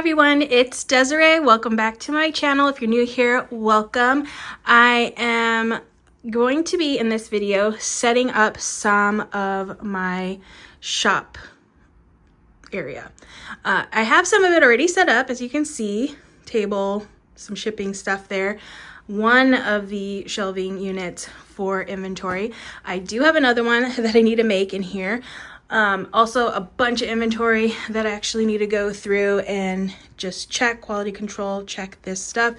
everyone, it's Desiree. Welcome back to my channel. If you're new here, welcome. I am going to be in this video setting up some of my shop area. I have some of it already set up, as you can see, table, some shipping stuff there. One of the shelving units for inventory. I do have another one that I need to make in here. Also a bunch of inventory that I actually need to go through and just check quality control, check this stuff,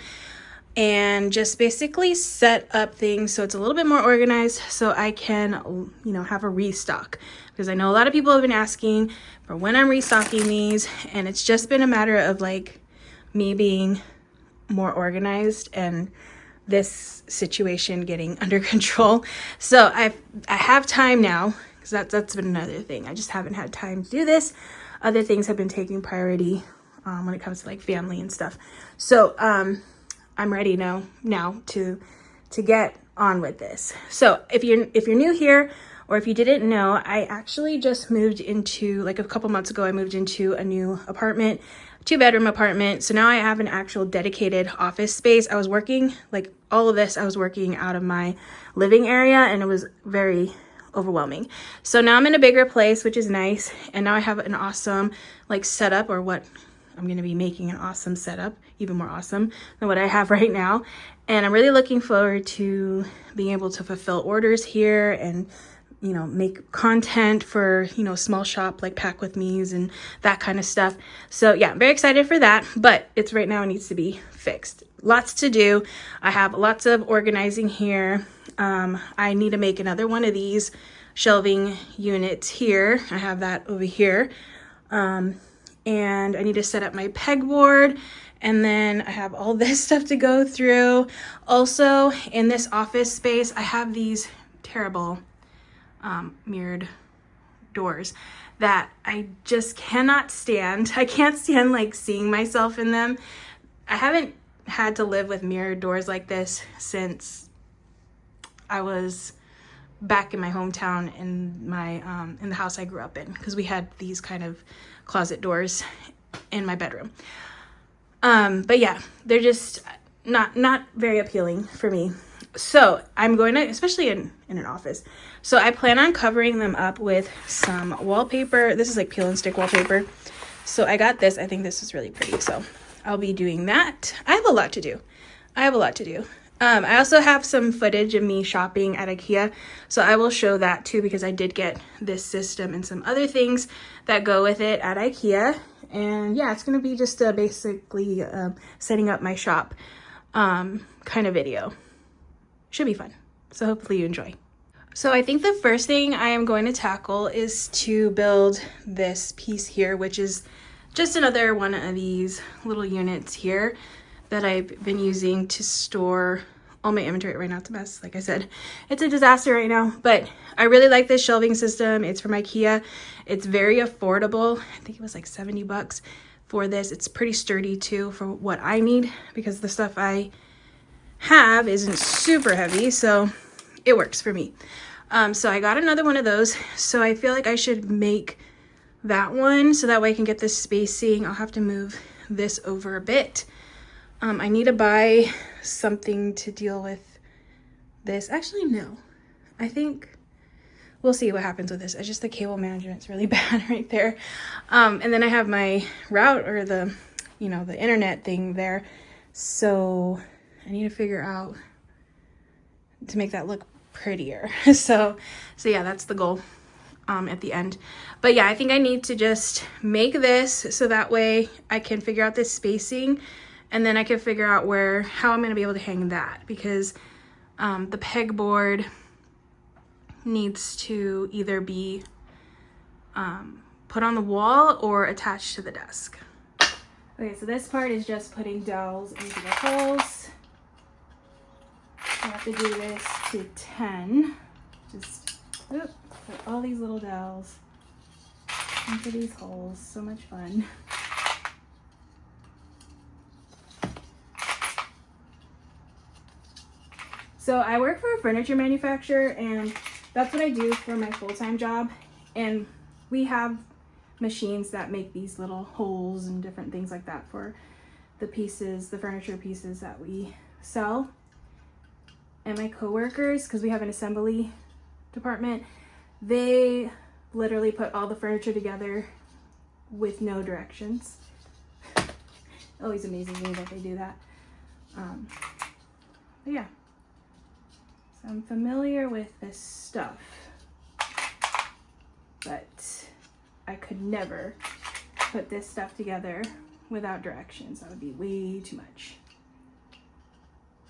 and just basically set up things so it's a little bit more organized so I can, have a restock. Because I know a lot of people have been asking for when I'm restocking these, and it's just been a matter of like me being more organized and this situation getting under control. So I have time now. Because that's been another thing. I just haven't had time to do this. Other things have been taking priority when it comes to like family and stuff. So I'm ready now to get on with this. So if you're new here, or if you didn't know, I actually just moved into, like a couple months ago, I moved into a new apartment, 2-bedroom apartment. So now I have an actual dedicated office space. I was working, like all of this, I was working out of my living area, and it was very overwhelming. So now I'm in a bigger place, which is nice. And now I have an awesome like setup, or what I'm going to be making an awesome setup, even more awesome than what I have right now. And I'm really looking forward to being able to fulfill orders here and, make content for, small shop, like pack with me's and that kind of stuff. So yeah, I'm very excited for that, but it's right now, it needs to be fixed. Lots to do. I have lots of organizing here. I need to make another one of these shelving units here. I have that over here. And I need to set up my pegboard. And then I have all this stuff to go through. Also, in this office space, I have these terrible mirrored doors that I just cannot stand. I can't stand like seeing myself in them. I haven't had to live with mirrored doors like this since I was back in my hometown in my in the house I grew up in, because we had these kind of closet doors in my bedroom. But yeah, they're just not very appealing for me. So I'm going to, especially in an office, so I plan on covering them up with some wallpaper. This is like peel and stick wallpaper. So I got this. I think this is really pretty. So I'll be doing that. I have a lot to do. I also have some footage of me shopping at IKEA, so I will show that too, because I did get this system and some other things that go with it at IKEA. And yeah, it's going to be just basically setting up my shop kind of video. Should be fun. So hopefully you enjoy. So I think the first thing I am going to tackle is to build this piece here, which is just another one of these little units here that I've been using to store all my inventory. Right now it's a mess. Like I said, it's a disaster right now, but I really like this shelving system. It's from IKEA. It's very affordable. I think it was like 70 bucks for this. It's pretty sturdy too for what I need, because the stuff I have isn't super heavy, so it works for me. So I got another one of those. So I feel like I should make that one so that way I can get this spacing. I'll have to move this over a bit. I need to buy something to deal with this. Actually, no. I think we'll see what happens with this. It's just the cable management's really bad right there. And then I have my route, or the internet thing there. So I need to figure out to make that look prettier. So yeah, that's the goal at the end. But yeah, I think I need to just make this so that way I can figure out this spacing, and then I can figure out how I'm going to be able to hang that, because the pegboard needs to either be put on the wall or attached to the desk. Okay, so this part is just putting dowels into the holes. I have to do this to 10. Just put all these little dowels into these holes. So much fun. So I work for a furniture manufacturer, and that's what I do for my full-time job. And we have machines that make these little holes and different things like that for the pieces, the furniture pieces that we sell. And my coworkers, because we have an assembly department, they literally put all the furniture together with no directions. Always amazes me that they do that. But yeah, so I'm familiar with this stuff, but I could never put this stuff together without directions. That would be way too much.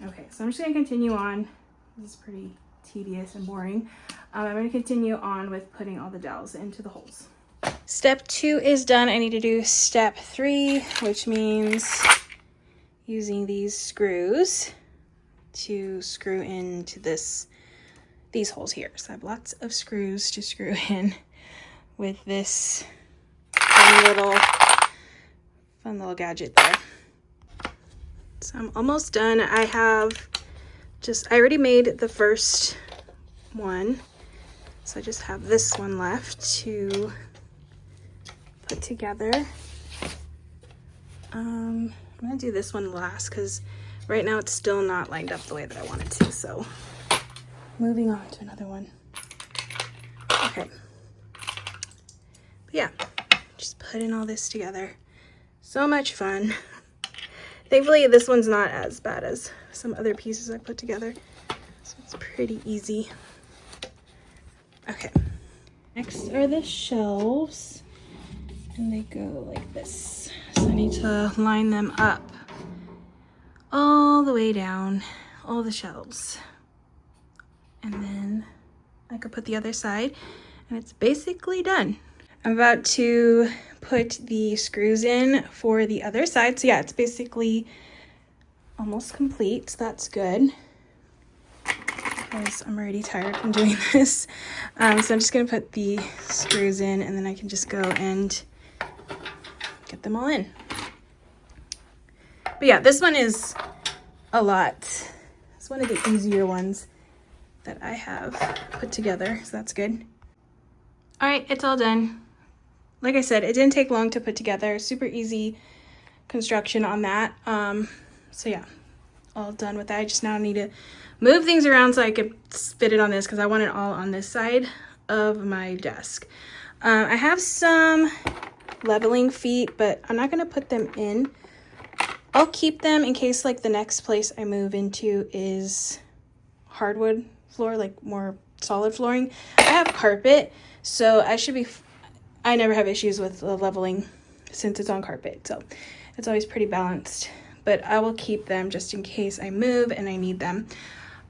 Okay, so I'm just gonna continue on. This is pretty tedious and boring. I'm gonna continue on with putting all the dowels into the holes. Step 2 is done. I need to do step 3, which means using these screws to screw into these holes here. So I have lots of screws to screw in with this fun little gadget there. So I'm almost done. I already made the first one, so I just have this one left to put together. I'm gonna do this one last because right now it's still not lined up the way that I want it to, so moving on to another one. Okay, but yeah, just putting all this together. So much fun. Thankfully, this one's not as bad as some other pieces I put together, so it's pretty easy. Okay, next are the shelves, and they go like this. So I need to line them up all the way down, all the shelves. And then I could put the other side, and it's basically done. I'm about to put the screws in for the other side. So yeah, it's basically almost complete, so that's good. Because I'm already tired from doing this. So I'm just gonna put the screws in, and then I can just go and get them all in. But yeah, this one is a lot. It's one of the easier ones that I have put together, so that's good. All right, it's all done. Like I said, it didn't take long to put together. Super easy construction on that. So yeah, all done with that. I just now need to move things around so I could fit it on this because I want it all on this side of my desk. I have some leveling feet, but I'm not gonna put them in. I'll keep them in case like the next place I move into is hardwood floor, like more solid flooring. I have carpet, so I never have issues with the leveling since it's on carpet, so it's always pretty balanced. But I will keep them just in case I move and I need them.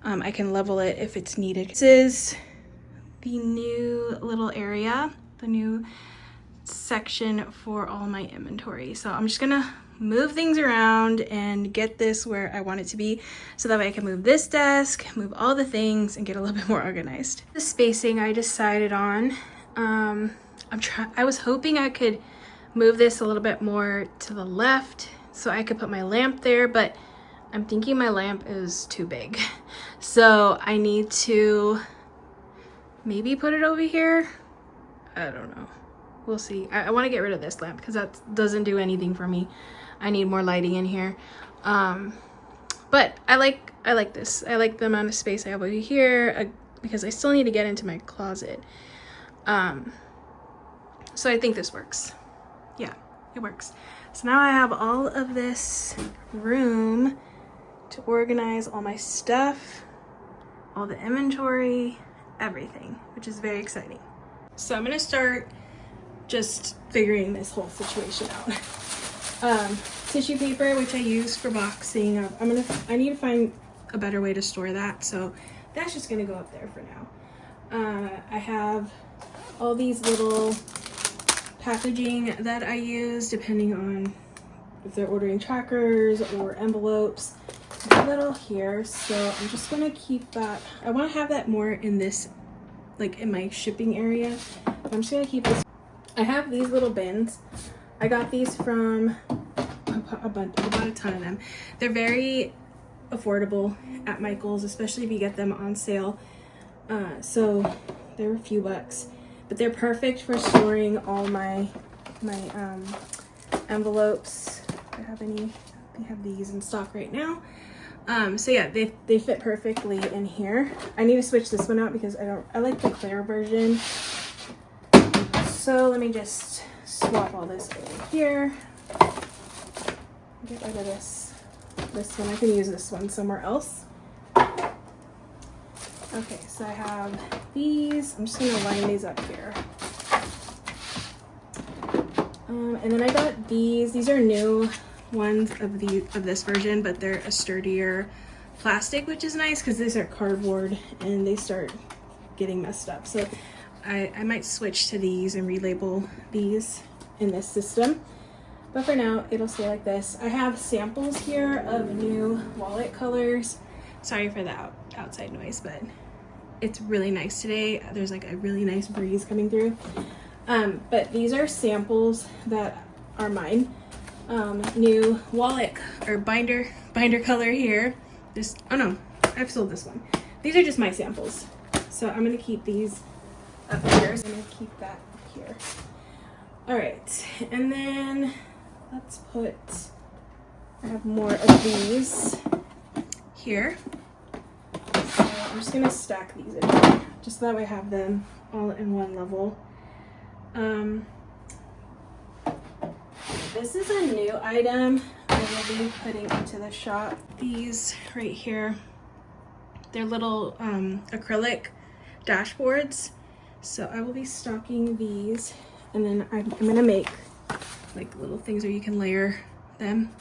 I can level it if it's needed. This is the new little area, the new section for all my inventory. So I'm just gonna move things around and get this where I want it to be, so that way I can move this desk, move all the things, and get a little bit more organized. The spacing I decided on, I was hoping I could move this a little bit more to the left so I could put my lamp there, but I'm thinking my lamp is too big. So I need to maybe put it over here. I don't know. We'll see. I want to get rid of this lamp because that doesn't do anything for me. I need more lighting in here. But I like this. I like the amount of space I have over here because I still need to get into my closet. So I think this works. Yeah, it works. So now I have all of this room to organize all my stuff, all the inventory, everything, which is very exciting. So I'm gonna start just figuring this whole situation out. Tissue paper, which I use for boxing. I need to find a better way to store that, so that's just gonna go up there for now. I have all these little packaging that I use depending on if they're ordering trackers or envelopes. A little here, so I'm just gonna keep that. I want to have that more in this, like in my shipping area. I'm just gonna keep this. I have these little bins. I got these from I bought a ton of them. They're very affordable at Michael's, especially if you get them on sale. So they're a few bucks, but they're perfect for storing all my my envelopes. If I have any, we have these in stock right now. So yeah, they fit perfectly in here. I need to switch this one out because I like the clear version. So let me just swap all this over here. Get rid of this one. I can use this one somewhere else. Okay, so I have these. I'm just gonna line these up here. And then I got these. These are new ones of this version, but they're a sturdier plastic, which is nice because these are cardboard and they start getting messed up. So I might switch to these and relabel these in this system. But for now, it'll stay like this. I have samples here of new wallet colors. Sorry for the outside noise, but it's really nice today. There's like a really nice breeze coming through. But these are samples that are mine. New wallet or binder color here. Oh no, I've sold this one. These are just my samples. So I'm gonna keep these up here. So I'm gonna keep that up here. All right, and then let's put, I have more of these here. So I'm just gonna stack these in here, just so that way I have them all in one level. This is a new item I will be putting into the shop. These right here, they're little acrylic dashboards. So I will be stocking these, and then I'm gonna make like little things where you can layer them.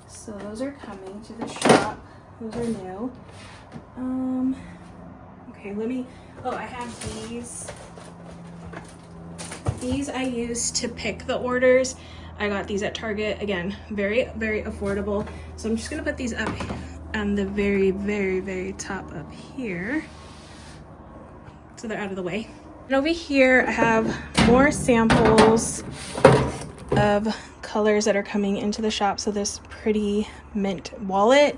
So those are coming to the shop. Those are new. Okay, I have these. These I use to pick the orders. I got these at Target. Again, very, very affordable. So I'm just gonna put these up on the very, very, very top up here, so they're out of the way. And over here, I have more samples of colors that are coming into the shop. So this pretty mint wallet,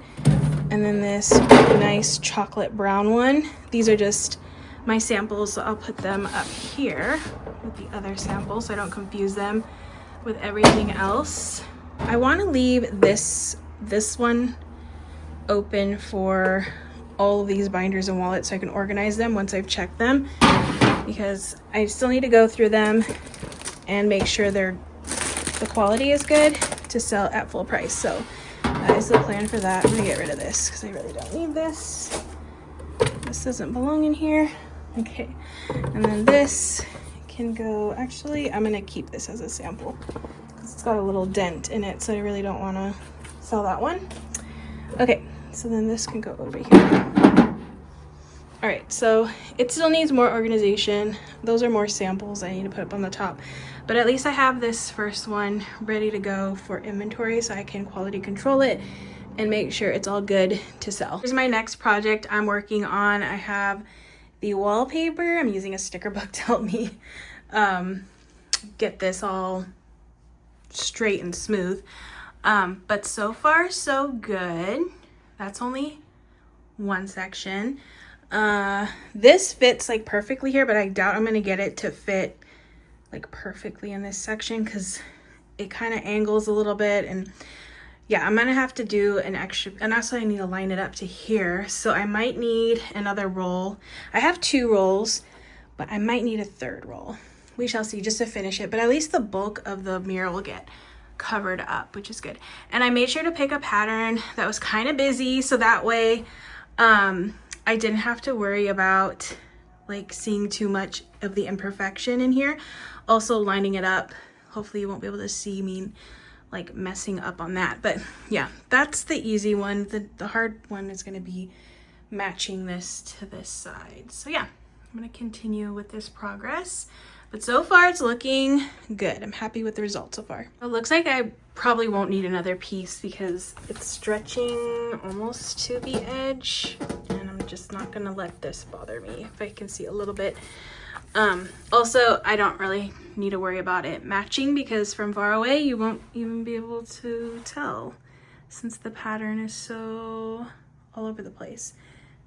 and then this nice chocolate brown one. These are just my samples, so I'll put them up here with the other samples so I don't confuse them with everything else. I want to leave this one open for all of these binders and wallets so I can organize them once I've checked them, because I still need to go through them and make sure the quality is good to sell at full price. So that is the plan for that. I'm gonna get rid of this because I really don't need this. This doesn't belong in here. Okay, and then this can go, actually I'm gonna keep this as a sample because it's got a little dent in it, so I really don't want to sell that one. Okay, so then this can go over here. All right, so it still needs more organization. Those are more samples I need to put up on the top, but at least I have this first one ready to go for inventory so I can quality control it and make sure it's all good to sell. Here's my next project I'm working on. I have the wallpaper. I'm using a sticker book to help me get this all straight and smooth. But so far so good. That's only one section. This fits like perfectly here, but I doubt I'm gonna get it to fit like perfectly in this section because it kind of angles a little bit, and yeah, I'm gonna have to do an extra, and also I need to line it up to here, so I might need another roll. I have 2 rolls, but I might need a 3rd roll. We shall see, just to finish it, but at least the bulk of the mirror will get covered up, which is good. And I made sure to pick a pattern that was kind of busy, so that way I didn't have to worry about like seeing too much of the imperfection in here. Also lining it up, hopefully you won't be able to see me like messing up on that. But yeah, that's the easy one. The hard one is going to be matching this to this side. So yeah, I'm going to continue with this progress, but so far it's looking good. I'm happy with the results so far. It looks like I probably won't need another piece because it's stretching almost to the edge, and I'm just not going to let this bother me if I can see a little bit. Also, I don't really need to worry about it matching because from far away you won't even be able to tell since the pattern is so all over the place.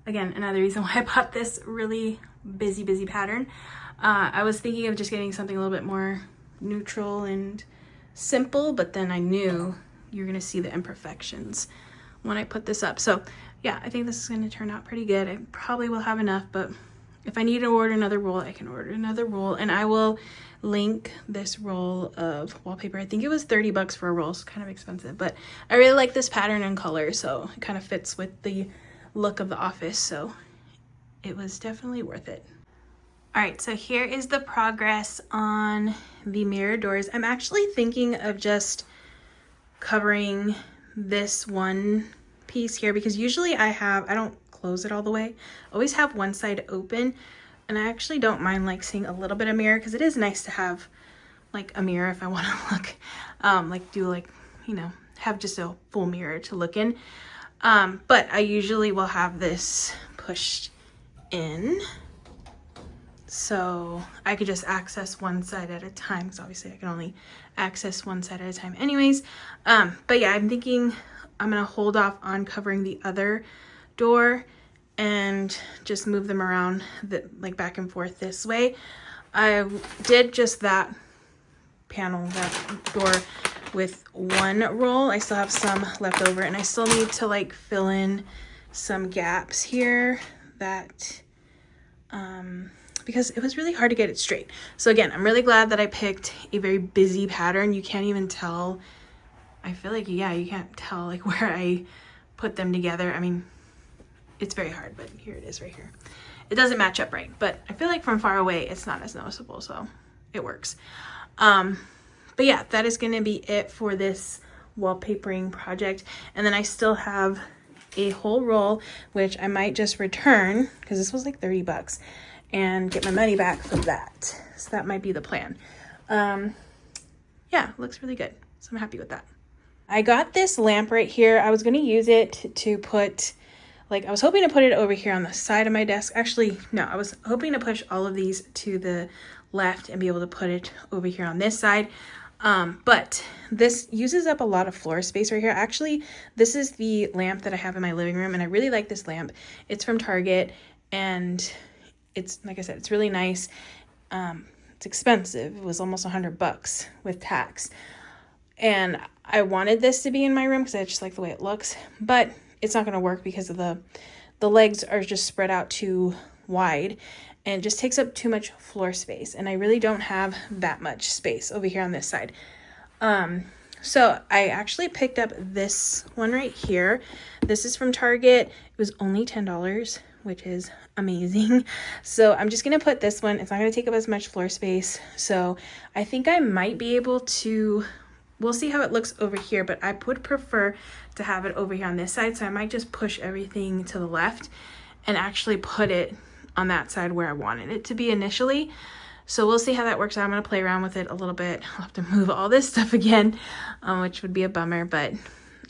Again, another reason why I bought this really busy pattern. I was thinking of just getting something a little bit more neutral and simple, but then I knew you're gonna see the imperfections when I put this up. So yeah, I think this is gonna turn out pretty good. I probably will have enough, but if I need to order another roll, I can order another roll, and I will link this roll of wallpaper. I think it was 30 bucks for a roll, so kind of expensive, but I really like this pattern and color, so it kind of fits with the look of the office, so it was definitely worth it. All right, so here is the progress on the mirror doors. I'm actually thinking of just covering this one piece here, because usually I don't close it all the way. I always have one side open, and I actually don't mind like seeing a little bit of mirror, because it is nice to have like a mirror if I want to look, have just a full mirror to look in. But I usually will have this pushed in, so I could just access one side at a time, because obviously I can only access one side at a time anyways. But yeah, I'm thinking I'm gonna hold off on covering the other door and just move them around like back and forth this way. I did just that panel, that door, with one roll. I still have some left over, and I still need to like fill in some gaps here that because it was really hard to get it straight. So again, I'm really glad that I picked a very busy pattern. You can't even tell, I feel like, yeah, you can't tell like where I put them together. I mean, it's very hard, but here it is right here. It doesn't match up right, but I feel like from far away it's not as noticeable, so it works. But yeah, that is going to be it for this wallpapering project. And then I still have a whole roll, which I might just return, because this was like 30 bucks, and get my money back for that. So that might be the plan. Yeah, looks really good, so I'm happy with that. I got this lamp right here. I was going to use it to put, like, I was hoping to put it over here on the side of my desk. Actually, no, I was hoping to push all of these to the left and be able to put it over here on this side. But this uses up a lot of floor space right here. Actually, this is the lamp that I have in my living room, and I really like this lamp. It's from Target, and it's, like I said, it's really nice. It's expensive. It was almost 100 bucks with tax. And I wanted this to be in my room because I just like the way it looks, but it's not going to work because of the legs are just spread out too wide, and it just takes up too much floor space, and I really don't have that much space over here on this side. So I actually picked up this one right here. This is from Target. It was only $10, which is amazing. So I'm just gonna put this one. It's not gonna take up as much floor space, so I think I might be able to, we'll see how it looks over here, but I would prefer to have it over here on this side, so I might just push everything to the left and actually put it on that side where I wanted it to be initially. So we'll see how that works out. I'm going to play around with it a little bit. I'll have to move all this stuff again, which would be a bummer, but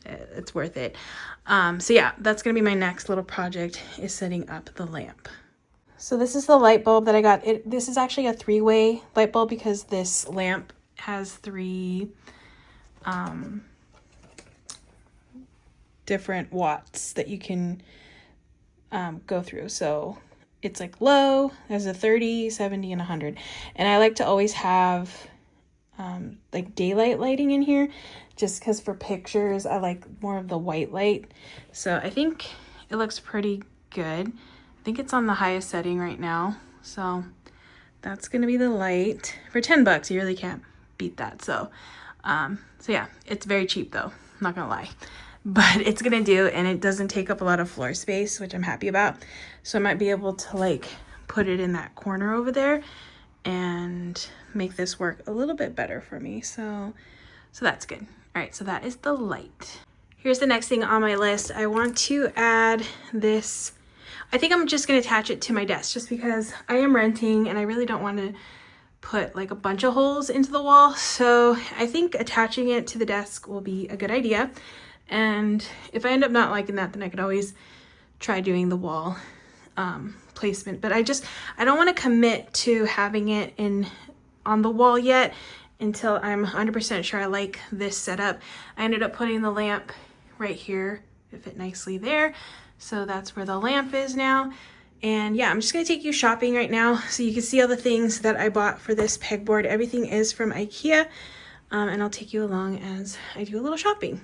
it's worth it. So yeah, that's going to be my next little project, is setting up the lamp. So this is the light bulb that I got. This is actually a 3-way light bulb, because this lamp has 3 different watts that you can go through. So it's like low, there's a 30, 70, and 100. And I like to always have like daylight lighting in here, just because for pictures I like more of the white light. So I think it looks pretty good. I think it's on the highest setting right now. So that's gonna be the light. For 10 bucks, you really can't beat that. So yeah, it's very cheap though, I'm not gonna lie. But it's gonna do, and it doesn't take up a lot of floor space, which I'm happy about. So I might be able to like put it in that corner over there and make this work a little bit better for me. So that's good. All right, so that is the light. Here's the next thing on my list. I want to add this. I think I'm just gonna attach it to my desk, just because I am renting and I really don't want to put like a bunch of holes into the wall. So I think attaching it to the desk will be a good idea. And if I end up not liking that, then I could always try doing the wall placement. But I don't want to commit to having it on the wall yet until I'm 100% sure I like this setup. I ended up putting the lamp right here. It fit nicely there. So that's where the lamp is now. And yeah, I'm just gonna take you shopping right now so you can see all the things that I bought for this pegboard. Everything is from IKEA, and I'll take you along as I do a little shopping.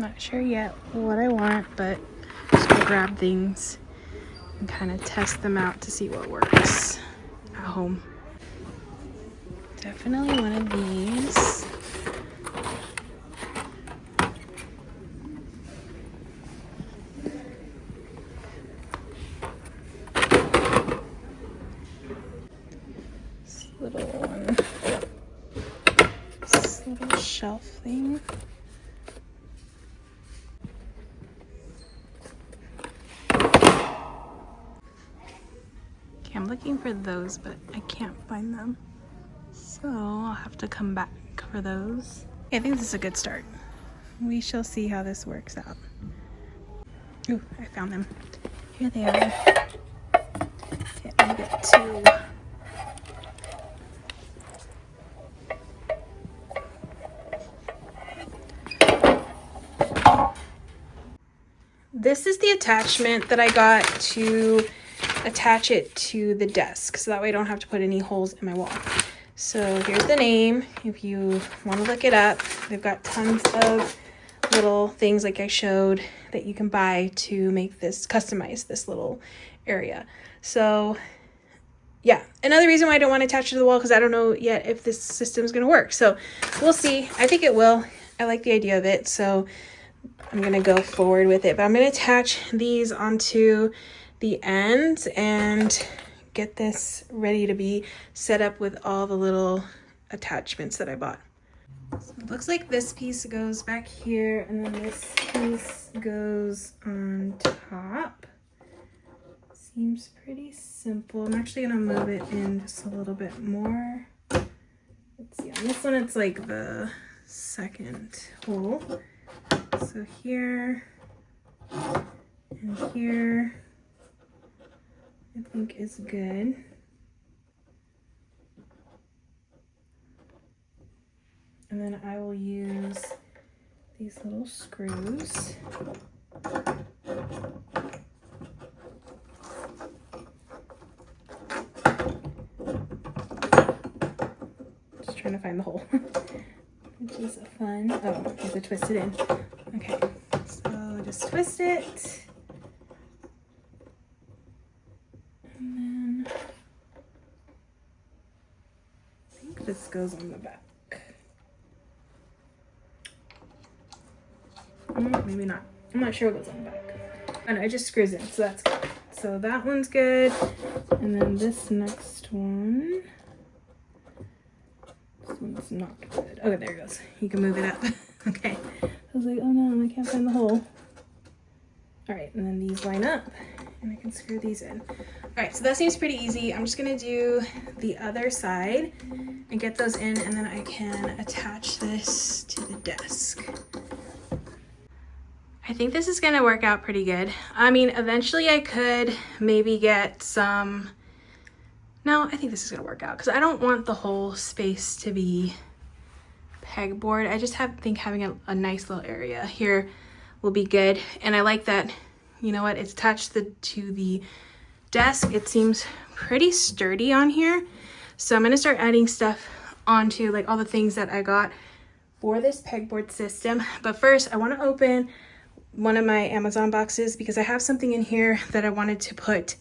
Not sure yet what I want, but just gonna grab things and kind of test them out to see what works at home. Definitely one of these. This little one. This little shelf thing. I'm looking for those, but I can't find them. So I'll have to come back for those. I think this is a good start. We shall see how this works out. Ooh, I found them. Here they are. Okay, I'll get two. This is the attachment that I got to attach it to the desk, so that way I don't have to put any holes in my wall. So here's the name if you want to look it up. They've got tons of little things like I showed that you can buy to make this, customize this little area. So yeah, another reason why I don't want to attach it to the wall, because I don't know yet if this system is going to work. So we'll see. I think it will. I like the idea of it, so I'm going to go forward with it. But I'm going to attach these onto the ends and get this ready to be set up with all the little attachments that I bought. So it looks like this piece goes back here, and then this piece goes on top. Seems pretty simple. I'm actually gonna move it in just a little bit more. Let's see, on this one it's like the second hole. So here and here I think is good. And then I will use these little screws. Just trying to find the hole, which is fun. Oh, I have to twist it in. Okay, so just twist it. And then I think this goes on the back. Maybe not. I'm not sure what goes on the back. Oh no, it just screws in, so that's good. So that one's good. And then this next one. This one's not good. Okay, there it goes. You can move it up. Okay. I was like, oh no, I can't find the hole. All right, and then these line up and I can screw these in. All right, so that seems pretty easy. I'm just gonna do the other side and get those in, and then I can attach this to the desk. I think this is gonna work out pretty good. I mean, eventually I could maybe get some, no, I think this is gonna work out because I don't want the whole space to be pegboard. I just think having a nice little area here will be good. And I like that, you know what, it's attached to the desk. It seems pretty sturdy on here. So I'm gonna start adding stuff onto like all the things that I got for this pegboard system. But first I wanna open one of my Amazon boxes because I have something in here that I wanted to put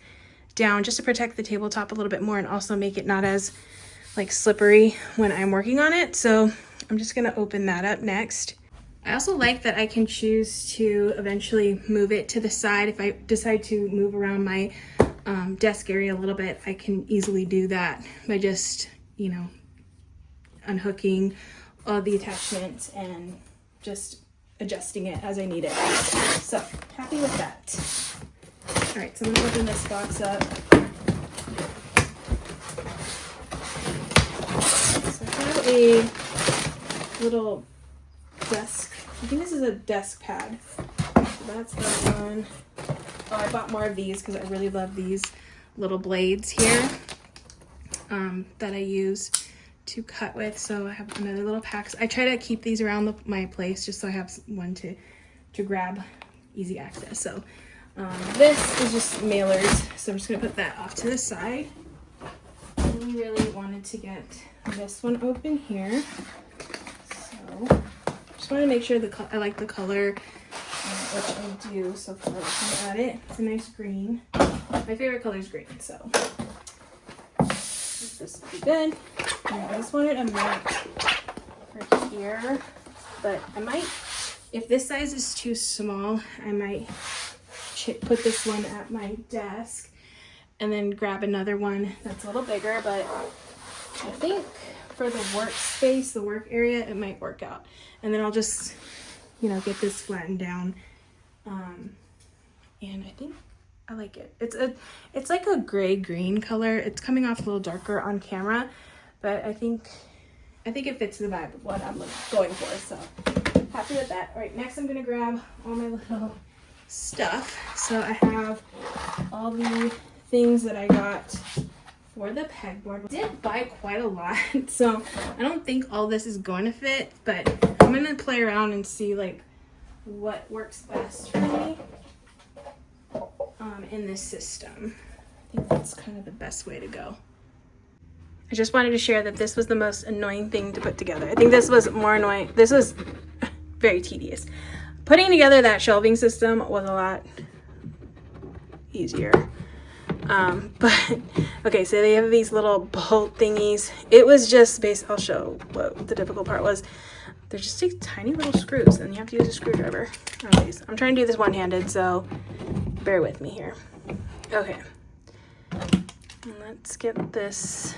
down just to protect the tabletop a little bit more and also make it not as like slippery when I'm working on it. So I'm just gonna open that up next. I also like that I can choose to eventually move it to the side. If I decide to move around my desk area a little bit, I can easily do that by just, you know, unhooking all the attachments and just adjusting it as I need it. So happy with that. All right, so I'm gonna open this box up. So I have a little desk. I think this is a desk pad. So that's that one. Oh, I bought more of these because I really love these little blades here that I use to cut with. So I have another little pack. I try to keep these around my place just so I have one to grab, easy access. So this is just mailers. So I'm just gonna put that off to the side. I really wanted to get this one open here. So just want to make sure I like the color, which I do so far. Looking at it, it's a nice green. My favorite color is green, so this will be good. And I just wanted a mat for here, but I might, if this size is too small, I might put this one at my desk and then grab another one that's a little bigger. But I think for the workspace, the work area, it might work out. And then I'll just, you know, get this flattened down. And I think I like it. It's like a gray green color. It's coming off a little darker on camera, but I think it fits the vibe of what I'm going for. So happy with that. All right, next I'm gonna grab all my little stuff. So I have all the things that I got for the pegboard. I did buy quite a lot, so I don't think all this is going to fit, but I'm gonna play around and see like what works best for me in this system. I think that's kind of the best way to go. I just wanted to share that this was the most annoying thing to put together. I think this was more annoying. This was very tedious. Putting together that shelving system was a lot easier. But okay, so they have these little bolt thingies. It was just I'll show what the difficult part was. They're just like tiny little screws, and you have to use a screwdriver. Anyways, I'm trying to do this one-handed, so bear with me here. Okay, let's get this.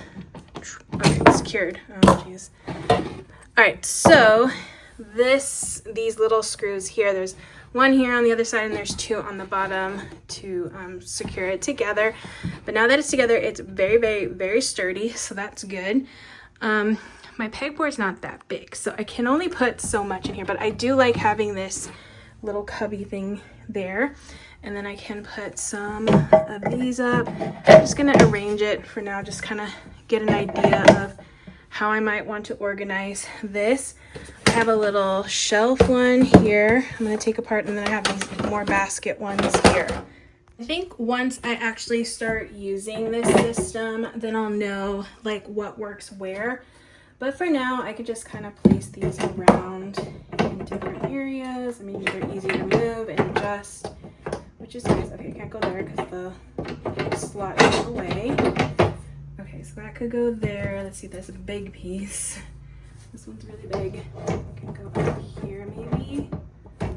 Okay, it's secured. Oh jeez. All right, so these little screws here. There's one here on the other side, and there's two on the bottom to secure it together. But now that it's together, it's very, very, very sturdy, so that's good. My pegboard's not that big, so I can only put so much in here, but I do like having this little cubby thing there. And then I can put some of these up. I'm just gonna arrange it for now, just kind of get an idea of how I might want to organize this. I have a little shelf one here I'm gonna take apart, and then I have these more basket ones here. I think once I actually start using this system, then I'll know like what works where. But for now, I could just kind of place these around in different areas. I mean, they're easy to move and adjust, which is nice. Okay, I can't go there because the slot is away. Okay, so that could go there. Let's see, that's a big piece. This one's really big. Can go up here maybe. Okay,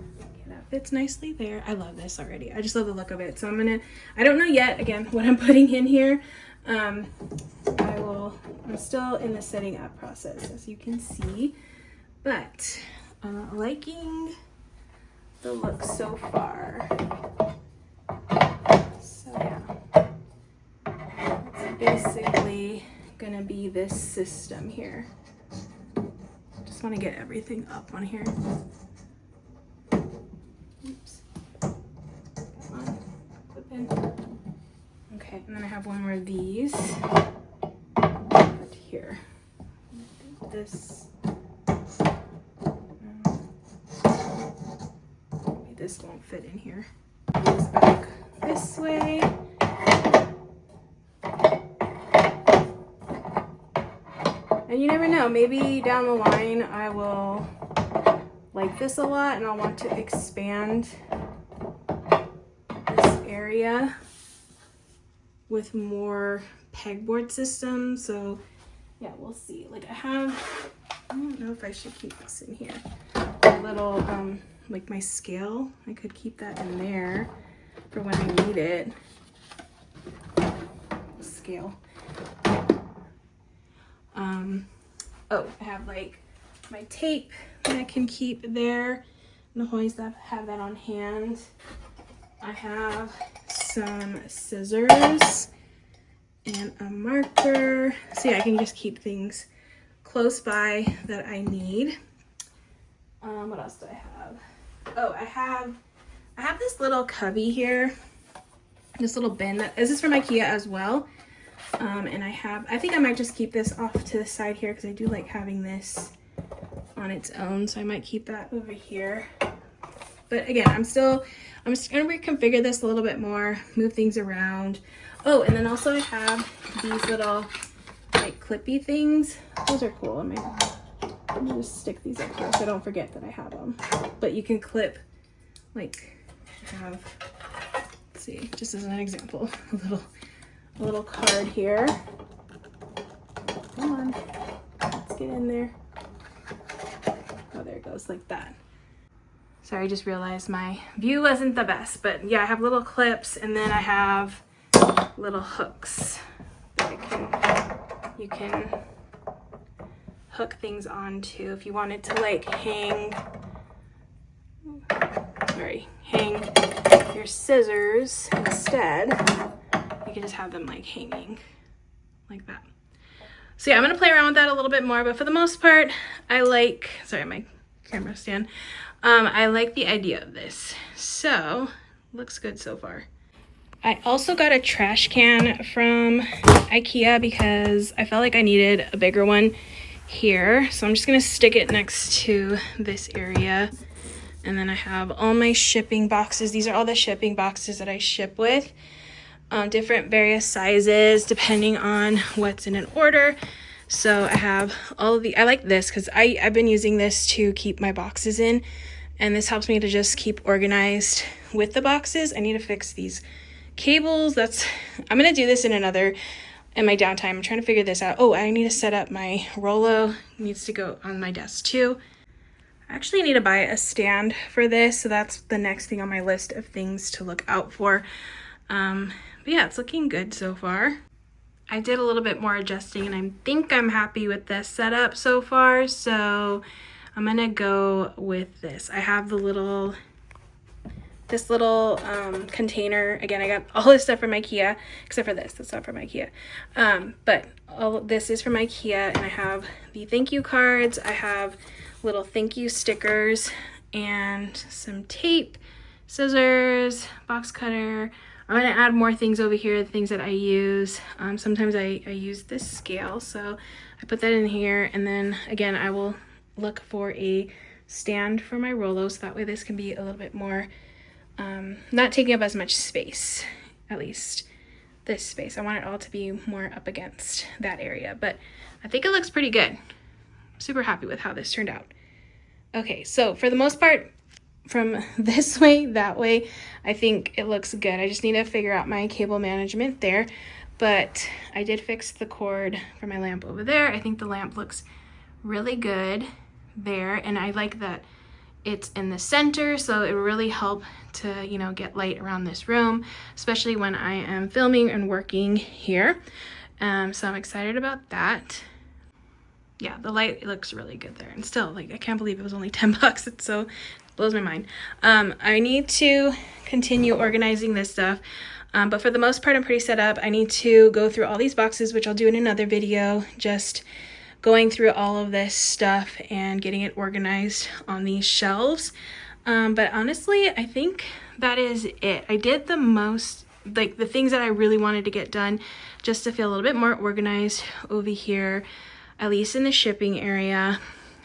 that fits nicely there. I love this already. I just love the look of it. So I don't know yet, again, what I'm putting in here. I'm still in the setting up process, as you can see, but I'm liking the look so far. So yeah, it's basically gonna be this system here. Just want to get everything up on here. Oops. Come on, clip in. Okay, and then I have one more of these right here. This, maybe this won't fit in here. This back this way. And you never know, maybe down the line I will like this a lot and I'll want to expand this area with more pegboard systems. So yeah, we'll see. Like I don't know if I should keep this in here. A little like my scale, I could keep that in there for when I need it. Scale. Oh, I have like my tape that I can keep there, and always have that on hand. I have some scissors and a marker. So yeah, I can just keep things close by that I need. What else do I have? Oh, I have this little cubby here, this little bin. This is from IKEA as well. And I think I might just keep this off to the side here because I do like having this on its own. So I might keep that over here. But again, I'm just gonna reconfigure this a little bit more, move things around. Oh, and then also I have these little like clippy things. Those are cool. I'm gonna just stick these up here so I don't forget that I have them. But you can clip, like, let's see, just as an example, a little card here. Come on, let's get in there. Oh, there it goes, like that. Sorry, I just realized my view wasn't the best, but yeah, I have little clips, and then I have little hooks that you can hook things onto if you wanted to like hang your scissors instead. You can just have them like hanging like that. So yeah, I'm gonna play around with that a little bit more, but for the most part, I like, sorry, my camera stand. I like the idea of this. So, looks good so far. I also got a trash can from IKEA because I felt like I needed a bigger one here. So I'm just gonna stick it next to this area. And then I have all my shipping boxes. These are all the shipping boxes that I ship with. Different various sizes depending on what's in an order. So I have all of I like this because I've been using this to keep my boxes in. And this helps me to just keep organized with the boxes. I need to fix these cables. I'm gonna do this in my downtime. I'm trying to figure this out. Oh, I need to set up my Rollo. It needs to go on my desk too. I actually need to buy a stand for this, so that's the next thing on my list of things to look out for. But yeah, it's looking good so far. I did a little bit more adjusting, and I think I'm happy with this setup so far, so I'm gonna go with this. I have this little container. Again, I got all this stuff from IKEA, except for this. That's not from IKEA. But all this is from IKEA, and I have the thank you cards. I have little thank you stickers and some tape, scissors, box cutter. I'm gonna add more things over here, the things that I use. Sometimes I use this scale, so I put that in here, and then again, I will look for a stand for my Rollo, so that way this can be a little bit more, not taking up as much space, at least this space. I want it all to be more up against that area, but I think it looks pretty good. I'm super happy with how this turned out. Okay, so for the most part, from this way, that way, I think it looks good. I just need to figure out my cable management there, but I did fix the cord for my lamp over there. I think the lamp looks really good there, and I like that it's in the center, so it will really help to, you know, get light around this room, especially when I am filming and working here. So I'm excited about that. Yeah, the light looks really good there, and still, like, I can't believe it was only 10 bucks. It's so, blows my mind. I need to continue organizing this stuff, but for the most part, I'm pretty set up. I need to go through all these boxes, which I'll do in another video, just going through all of this stuff and getting it organized on these shelves. But honestly, I think that is it. I did the most, like, the things that I really wanted to get done just to feel a little bit more organized over here, at least in the shipping area.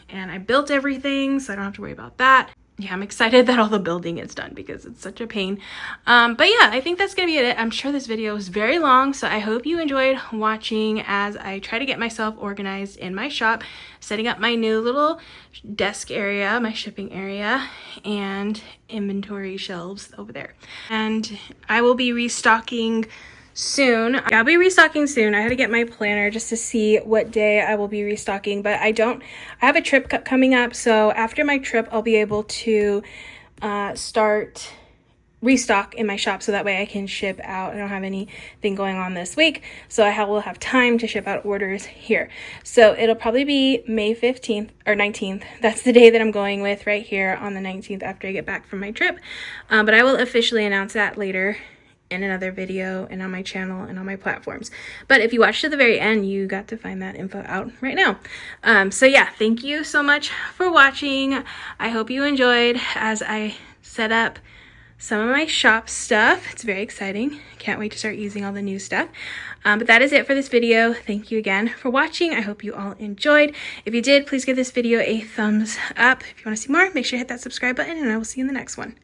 And I built everything, so I don't have to worry about that. Yeah, I'm excited that all the building is done because it's such a pain. But yeah, I think that's gonna be it. I'm sure this video is very long, so I hope you enjoyed watching as I try to get myself organized in my shop, setting up my new little desk area, my shipping area, and inventory shelves over there. And I will be restocking soon. I'll be restocking soon. I had to get my planner just to see what day I will be restocking, but I have a trip coming up, so after my trip I'll be able to start restock in my shop, so that way I can ship out. I don't have anything going on this week, so I will have time to ship out orders here. So it'll probably be May 15th or 19th. That's the day that I'm going with, right here on the 19th after I get back from my trip. But I will officially announce that later in another video and on my channel and on my platforms. But if you watched to the very end, you got to find that info out right now. So yeah, thank you so much for watching. I hope you enjoyed as I set up some of my shop stuff. It's very exciting. Can't wait to start using all the new stuff. But that is it for this video. Thank you again for watching. I hope you all enjoyed. If you did, please give this video a thumbs up. If you want to see more, make sure to hit that subscribe button, and I will see you in the next one.